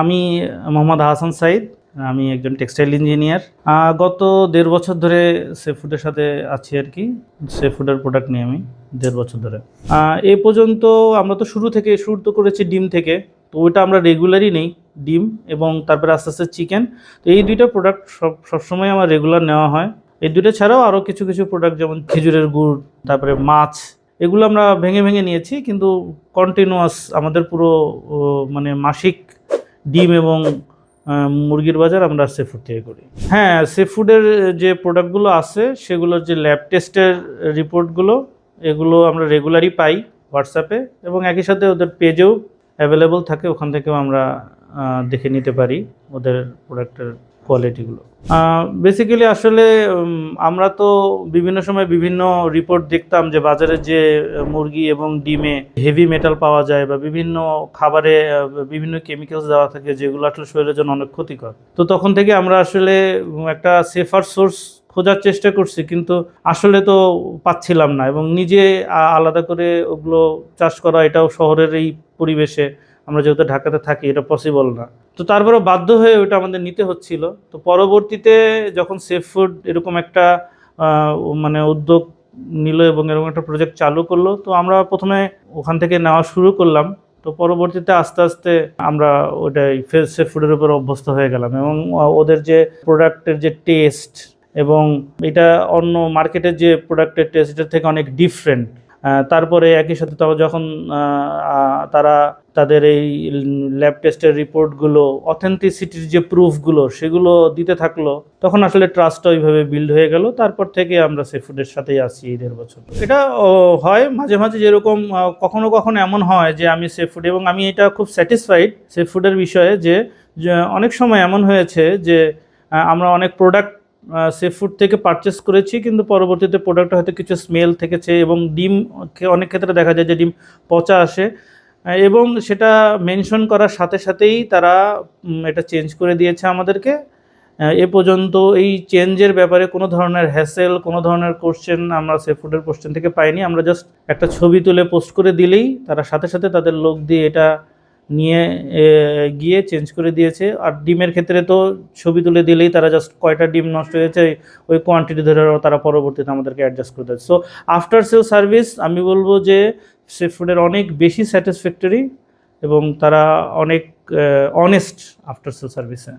আমি মোহাম্মদ হাসান সাইদ। আমি একজন টেক্সটাইল ইঞ্জিনিয়ার। গত 1.5 বছর ধরে সেফ ফুডের সাথে আছি আর কি। সেফ ফুডের প্রোডাক্ট নিয়ে আমি 1.5 বছর ধরে। এ পর্যন্ত আমরা তো শুরু তো করেছি ডিম থেকে। তো ওইটা আমরা রেগুলারই নেই, ডিম এবং তারপরে আস্তে আস্তে চিকেন। তো এই দুইটা প্রোডাক্ট সবসময় আমার রেগুলার নেওয়া হয়। এই দুইটা ছাড়াও আরও কিছু কিছু প্রোডাক্ট যেমন খেজুরের গুড়, তারপরে মাছ, এগুলো আমরা ভেঙে ভেঙে নিয়েছি, কিন্তু কন্টিনিউয়াস আমাদের পুরো মানে মাসিক ডিম এবং মুরগির বাজার আমরা সি ফুড থেকে করি। হ্যাঁ, সি ফুডের যে প্রোডাক্টগুলো আছে সেগুলোর যে ল্যাব টেস্টের রিপোর্টগুলো, এগুলো আমরা রেগুলারই পাই হোয়াটসঅ্যাপে, এবং একই সাথে ওদের পেজেও অ্যাভেলেবল থাকে, ওখান থেকেও আমরা দেখে নিতে পারি ওদের প্রোডাক্টের কোয়ালিটিগুলো। বেসিক্যালি আসলে আমরা তো বিভিন্ন সময় বিভিন্ন রিপোর্ট দেখতাম যে বাজারে যে মুরগি এবং ডিমে হেভি মেটাল পাওয়া যায় বা বিভিন্ন খাবারে বিভিন্ন কেমিক্যালস দেওয়া থাকে, যেগুলো আসলে শরীরের জন্য অনেক ক্ষতিকর। তো তখন থেকে আমরা আসলে একটা সেফার সোর্স খোঁজার চেষ্টা করছি, কিন্তু আসলে তো পাচ্ছিলাম না, এবং নিজে আলাদা করে ওগুলো চাষ করা, এটাও শহরের এই পরিবেশে, আমরা যেহেতু ঢাকাতে থাকি, এটা পসিবল না। তো তারপরে বাধ্য হয়ে ওইটা আমাদের নিতে হচ্ছিল। তো পরবর্তীতে যখন সেফ ফুড এরকম একটা মানে উদ্যোগ নিল এবং এরকম একটা প্রজেক্ট চালু করলো, তো আমরা প্রথমে ওখান থেকে নেওয়া শুরু করলাম। তো পরবর্তীতে আস্তে আস্তে আমরা ওটাই সেফ ফুডের উপর অভ্যস্ত হয়ে গেলাম, এবং ওদের যে প্রোডাক্টের যে টেস্ট, এবং এটা অন্য মার্কেটের যে প্রোডাক্টের টেস্ট, এটার থেকে অনেক ডিফারেন্ট। তারপরে একই সাথে যখন তারা তাদের এই ল্যাব টেস্টের রিপোর্টগুলো, অথেন্টিসিটির যে প্রুফগুলো, সেগুলো দিতে থাকলো, তখন আসলে ট্রাস্টটা ওইভাবে বিল্ড হয়ে গেল। তারপর থেকে আমরা সেফ ফুডের সাথেই আছি এই 1.5 বছর। এটা হয় মাঝে মাঝে, যেরকম কখনো কখনো এমন হয় যে আমি সেফ ফুড, এবং আমি এটা খুব স্যাটিসফাইড সেফ ফুডের বিষয়ে, যে অনেক সময় এমন হয়েছে যে আমরা অনেক প্রোডাক্ট সেফ ফুড থেকে পারচেস করেছি, কিন্তু পরবর্তীতে প্রোডাক্টটা হয়তো কিছু স্মেল থেকেছে, এবং ডিম অনেক ক্ষেত্রে দেখা যায় যে ডিম পচা আসে, এবং সেটা মেনশন করার সাথে সাথেই তারা এটা চেঞ্জ করে দিয়েছে আমাদেরকে। এ পর্যন্ত এই চেঞ্জের ব্যাপারে কোনো ধরনের হ্যাসেল, কোনো ধরনের কোশ্চেন আমরা সেফ ফুডের কোশ্চেন থেকে পাইনি। আমরা জাস্ট একটা ছবি তুলে পোস্ট করে দিলেই তারা সাথে সাথে তাদের লোক দিয়ে এটা নিয়ে গিয়ে চেঞ্জ করে দিয়েছে। আর ডিমের ক্ষেত্রে তো ছবি তুলে দিলেই তারা জাস্ট কয়টা ডিম নষ্ট হয়েছে ওই কোয়ান্টিটি ধরে তারা পরবর্তীতে আমাদেরকে অ্যাডজাস্ট করে দেয়। সো আফটার সেল সার্ভিস আমি বলবো যে সেফ ফুডের অনেক বেশি স্যাটিসফ্যাক্টরি, এবং তারা অনেক অনেস্ট আফটার সেল সার্ভিসে।